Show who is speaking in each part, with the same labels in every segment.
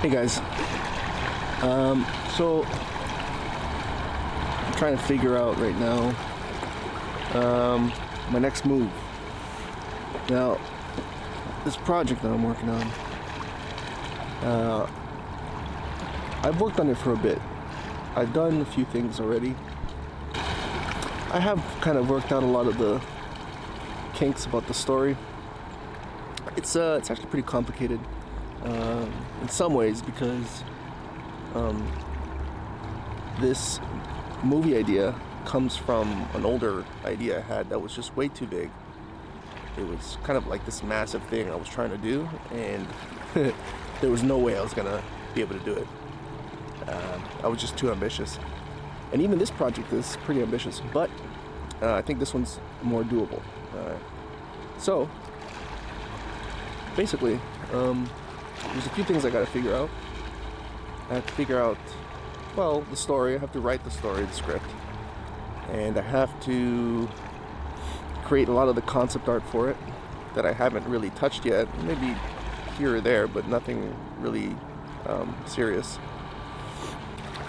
Speaker 1: Hey guys, so I'm trying to figure out right now my next move. Now, this project that I'm working on, I've worked on it for a bit. I've done a few things already. I have kind of worked out a lot of the kinks about the story. It's actually pretty complicated. In some ways, because this movie idea comes from an older idea I had that was just way too big. It was kind of like this massive thing I was trying to do, and there was no way I was gonna be able to do it. I was just too ambitious. And even this project is pretty ambitious, but I think this one's more doable. So basically, there's a few things I gotta figure out. I have to figure out, well, the story. I have to write the story, the script. And I have to create a lot of the concept art for it that I haven't really touched yet. Maybe here or there, but nothing really serious.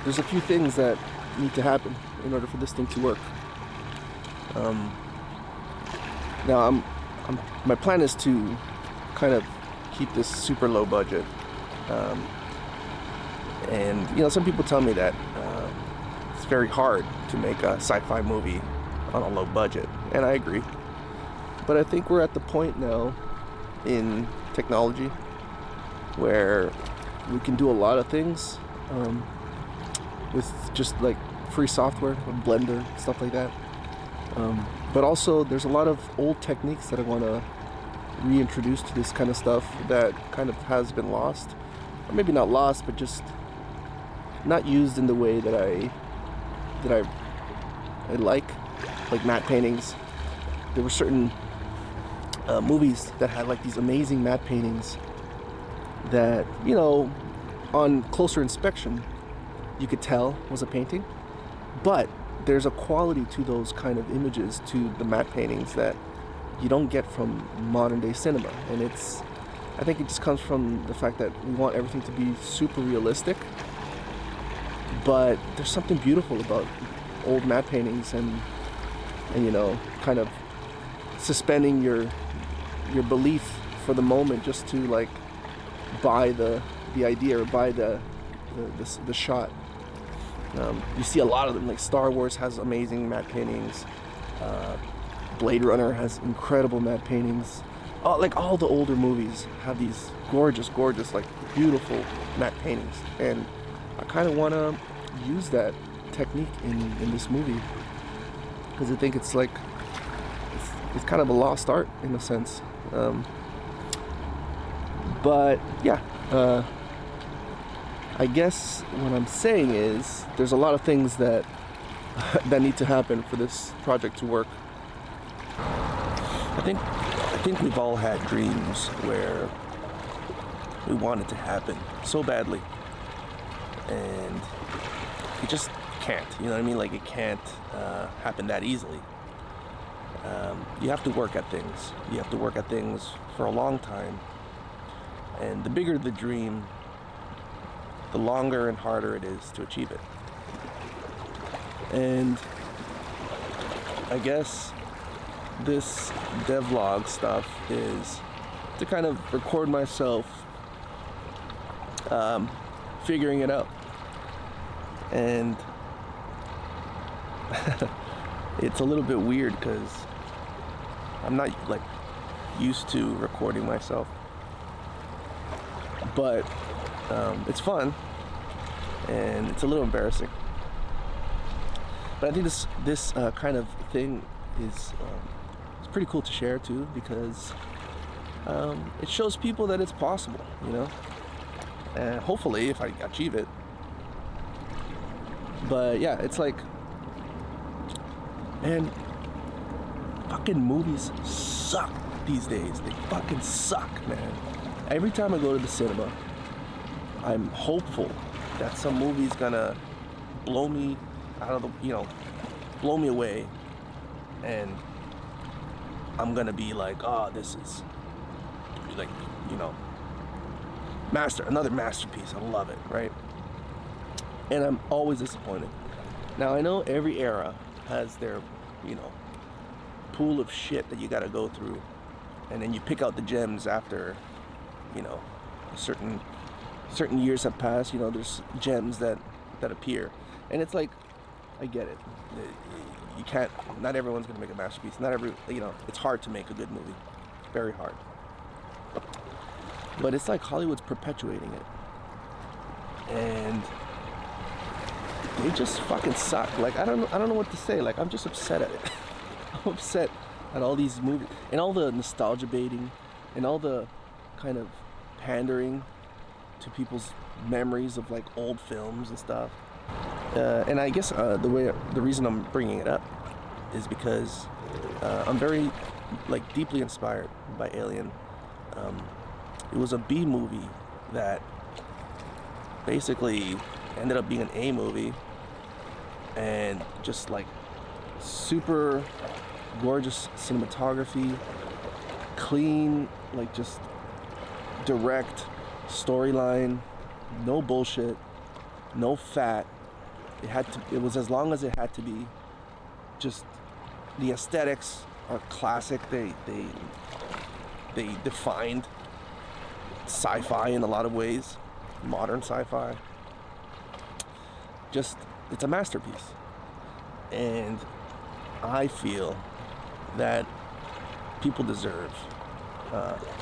Speaker 1: There's a few things that need to happen in order for this thing to work. Now, my plan is to kind of keep this super low budget, and some people tell me that it's very hard to make a sci-fi movie on a low budget, and I agree. But I think we're at the point now in technology where we can do a lot of things with just like free software, Blender, stuff like that. But also there's a lot of old techniques that I want to reintroduce to this kind of stuff that kind of has been lost, or maybe not lost, but just not used in the way that I like matte paintings. There were certain movies that had like these amazing matte paintings that on closer inspection you could tell was a painting, but there's a quality to those kind of images, to the matte paintings, that you don't get from modern day cinema. And I think it just comes from the fact that we want everything to be super realistic, but there's something beautiful about old matte paintings and kind of suspending your belief for the moment just to like buy the idea or buy the shot. You see a lot of them, like Star Wars has amazing matte paintings. Blade Runner has incredible matte paintings. Like all the older movies have these gorgeous, like beautiful matte paintings. And I kind of want to use that technique in this movie, because I think it's like, it's kind of a lost art in a sense. But yeah, I guess what I'm saying is there's a lot of things that need to happen for this project to work. I think we've all had dreams where we want it to happen so badly, and it just can't. You know what I mean? Like, it can't happen that easily. You have to work at things. You have to work at things for a long time, and the bigger the dream, the longer and harder it is to achieve it. And I guess this devlog stuff is to kind of record myself figuring it out. And it's a little bit weird because I'm not like used to recording myself, but it's fun and it's a little embarrassing. But I think this kind of thing is it's pretty cool to share too, because it shows people that it's possible, and hopefully if I achieve it. But yeah, it's like, man, fucking movies suck these days. They fucking suck, man. Every time I go to the cinema, I'm hopeful that some movie's gonna blow me out of the, blow me away, and I'm gonna be like, oh, this is like, another masterpiece. I love it, right? And I'm always disappointed. Now I know every era has their, you know, pool of shit that you got to go through, and then you pick out the gems after, you know, certain years have passed. You know, there's gems that appear, and it's like, I get it. You can't. Not everyone's gonna make a masterpiece. Not every, you know, it's hard to make a good movie. Very hard. But it's like Hollywood's perpetuating it, and they just fucking suck. Like I don't know what to say. Like I'm just upset at it. I'm upset at all these movies and all the nostalgia baiting and all the kind of pandering to people's memories of like old films and stuff. And I guess the reason I'm bringing it up is because I'm very like deeply inspired by Alien. It was a B movie that basically ended up being an A movie, and just like super gorgeous cinematography, clean, like just direct storyline, no bullshit, no fat. It was as long as it had to be. Just the aesthetics are classic. They defined sci-fi in a lot of ways, modern sci-fi. Just, it's a masterpiece. And I feel that people deserve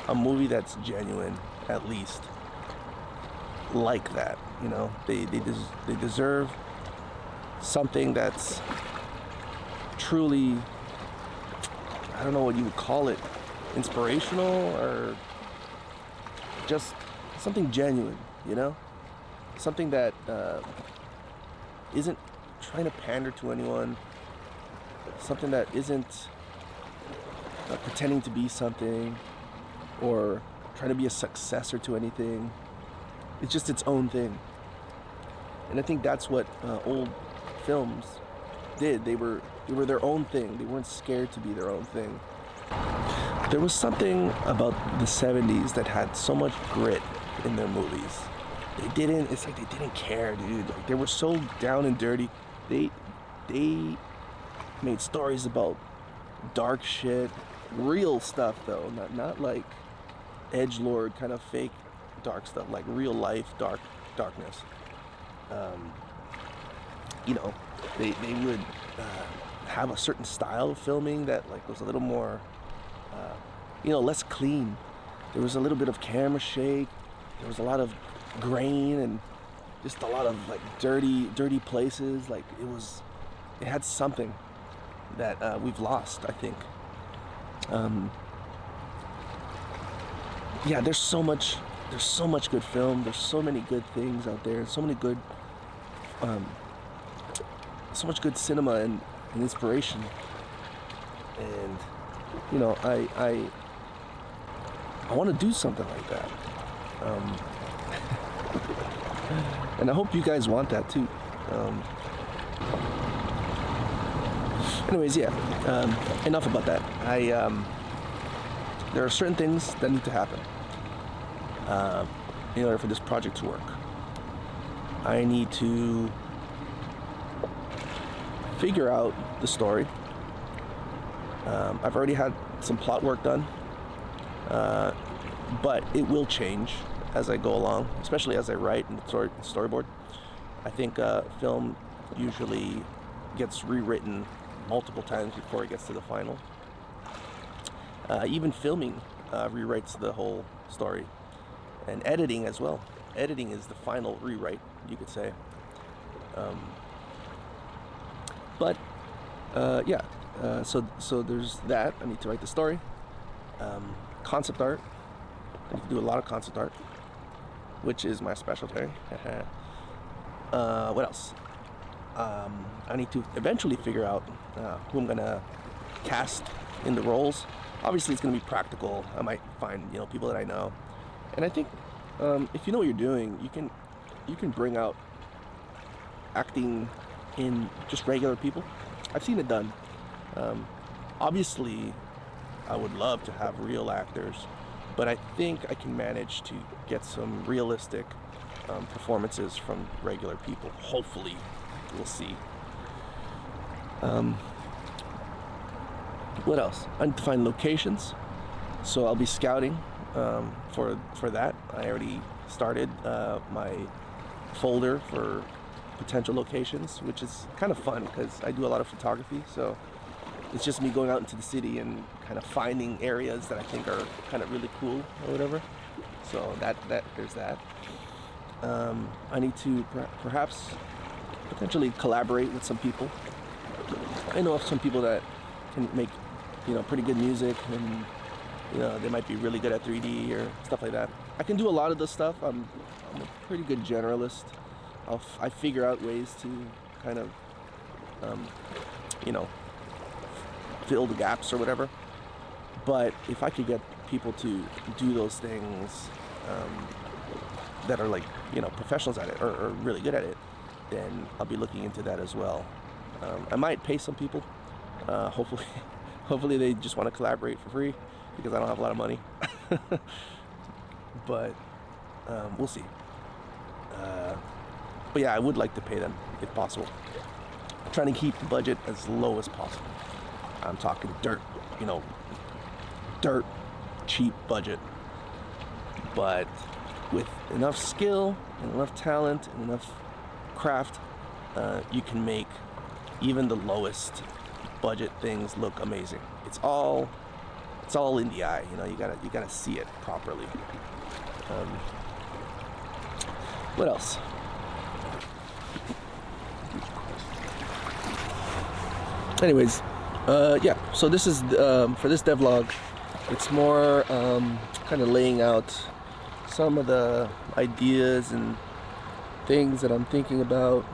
Speaker 1: a movie that's genuine, at least like that. You know, they deserve something that's truly, I don't know what you would call it, inspirational, or just something genuine, you know? Something that isn't trying to pander to anyone, something that isn't pretending to be something or trying to be a successor to anything. It's just its own thing. And I think that's what old films did. They were their own thing. They weren't scared to be their own thing. There was something about the 70s that had so much grit in their movies. It's like they didn't care, dude. Like, they were so down and dirty. They made stories about dark shit, real stuff though, not like edgelord kind of fake dark stuff, like real life darkness. You know, they would have a certain style of filming that like was a little more, you know, less clean. There was a little bit of camera shake. There was a lot of grain and just a lot of like dirty places. Like it had something that we've lost, I think. Yeah, there's so much good film. There's so many good things out there. So many good, so much good cinema and inspiration. And you know, I want to do something like that. And I hope you guys want that too. Anyways, yeah. Enough about that. There are certain things that need to happen in order for this project to work. I need to figure out the story. I've already had some plot work done, but it will change as I go along, especially as I write and storyboard. I think film usually gets rewritten multiple times before it gets to the final. Even filming rewrites the whole story, and editing as well. Editing is the final rewrite, you could say. So there's that. I need to write the story. Concept art. I need to do a lot of concept art, which is my specialty. What else? I need to eventually figure out who I'm gonna cast in the roles. Obviously, it's gonna be practical. I might find, you know, people that I know, and I think if you know what you're doing, you can bring out acting in just regular people. I've seen it done. Obviously, I would love to have real actors, but I think I can manage to get some realistic performances from regular people. Hopefully, we'll see. What else? I need to find locations, so I'll be scouting for that. I already started my folder for potential locations, which is kind of fun because I do a lot of photography, so it's just me going out into the city and kind of finding areas that I think are kind of really cool or whatever. So that there's that. I need to perhaps potentially collaborate with some people. I know of some people that can make, pretty good music, and they might be really good at 3D or stuff like that. I can do a lot of this stuff. I'm a pretty good generalist. I figure out ways to kind of fill the gaps or whatever. But if I could get people to do those things that are like professionals at it or really good at it, then I'll be looking into that as well. I might pay some people. Hopefully they just want to collaborate for free because I don't have a lot of money. But we'll see. But yeah, I would like to pay them if possible. I'm trying to keep the budget as low as possible. I'm talking dirt cheap budget. But with enough skill and enough talent and enough craft, you can make even the lowest budget things look amazing. It's all in the eye. You gotta see it properly. What else? Anyways, yeah. So this is for this devlog. It's more kind of laying out some of the ideas and things that I'm thinking about.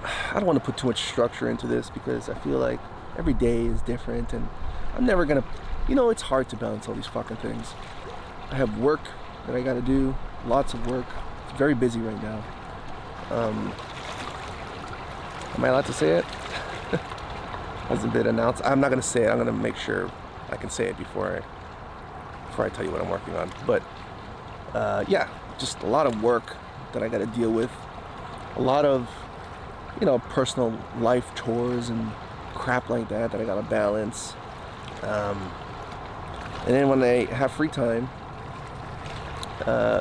Speaker 1: I don't want to put too much structure into this because I feel like every day is different, and I'm never gonna, it's hard to balance all these fucking things. I have work that I gotta do, lots of work. It's very busy right now. Am I allowed to say it? Hasn't been announced. I'm not gonna say it. I'm gonna make sure I can say it before I tell you what I'm working on. But yeah, just a lot of work that I gotta deal with. A lot of personal life chores and crap like that I gotta balance. And then when I have free time, I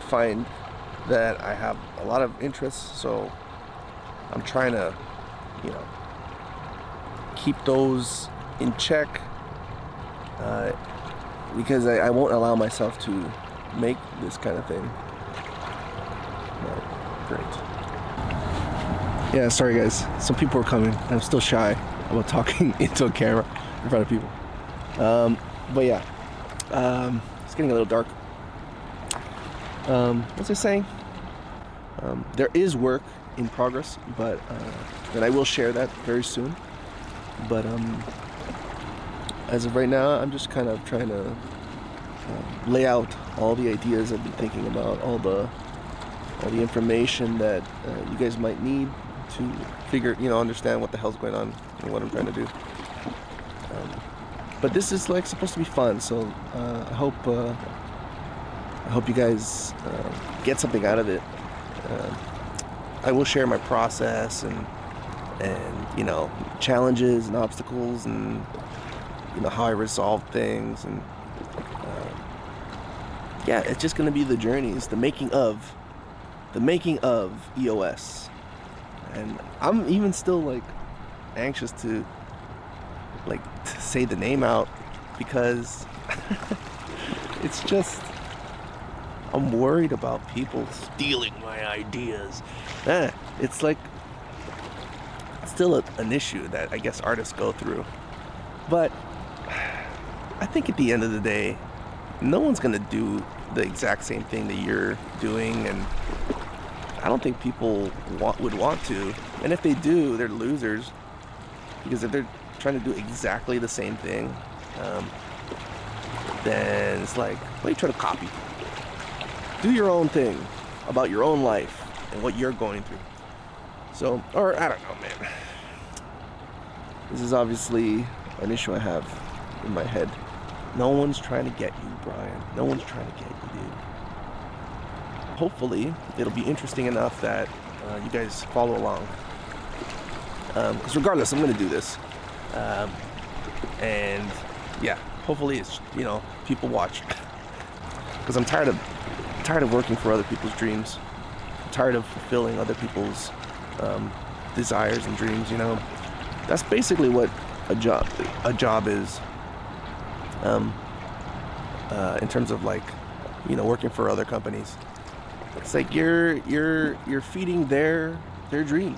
Speaker 1: find that I have a lot of interests, so I'm trying to, keep those in check, because I won't allow myself to make this kind of thing. Great. Yeah, sorry guys. Some people are coming. I'm still shy about talking into a camera in front of people. But yeah, it's getting a little dark. What was I saying? There is work in progress, but and I will share that very soon. But as of right now, I'm just kind of trying to lay out all the ideas I've been thinking about, all the information that you guys might need to figure, understand what the hell's going on and what I'm trying to do. But this is like supposed to be fun, so I hope you guys get something out of it. I will share my process and challenges and obstacles and how I resolve things, and yeah, it's just gonna be the journey. It's the making of EOS. And I'm even still anxious to say the name out because it's just, I'm worried about people stealing my ideas. It's still an issue that I guess artists go through. But I think at the end of the day, no one's gonna do the exact same thing that you're doing, and I don't think people would want to. And if they do, they're losers, because if they're trying to do exactly the same thing, then it's like, what are you trying to copy? Do your own thing about your own life and what you're going through. So, or I don't know, man. This is obviously an issue I have in my head. No one's trying to get you, Brian. No one's trying to get you, dude. Hopefully, it'll be interesting enough that you guys follow along. Because regardless, I'm going to do this. And yeah, hopefully it's, people watch. Because I'm tired of working for other people's dreams. I'm tired of fulfilling other people's desires and dreams, That's basically what a job is. In terms of working for other companies. It's like you're feeding their dream.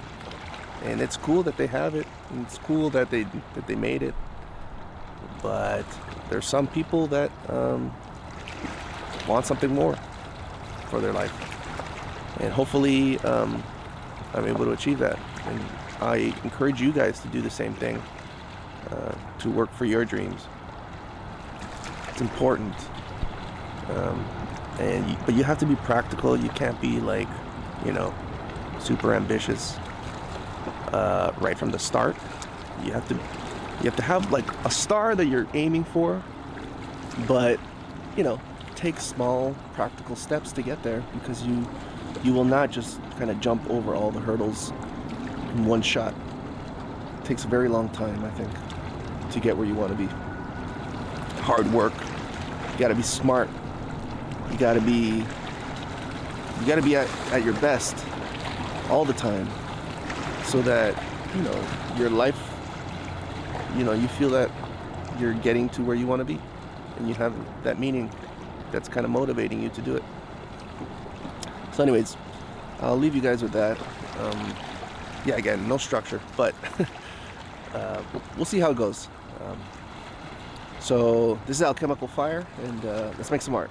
Speaker 1: And it's cool that they have it, and it's cool that they made it. But there's some people that want something more for their life, and hopefully I'm able to achieve that. And I encourage you guys to do the same thing, to work for your dreams. It's important, but you have to be practical. You can't be super ambitious. Right from the start, you have to have a star that you're aiming for, but take small practical steps to get there, because you will not just kind of jump over all the hurdles in one shot. It takes a very long time, I think, to get where you want to be. Hard work. You got to be smart. You got to be at your best all the time, so that your life, you feel that you're getting to where you want to be, and you have that meaning that's kind of motivating you to do it. So anyways, I'll leave you guys with that. Again, no structure, but we'll see how it goes. So this is Alchemical Fire, and let's make some art.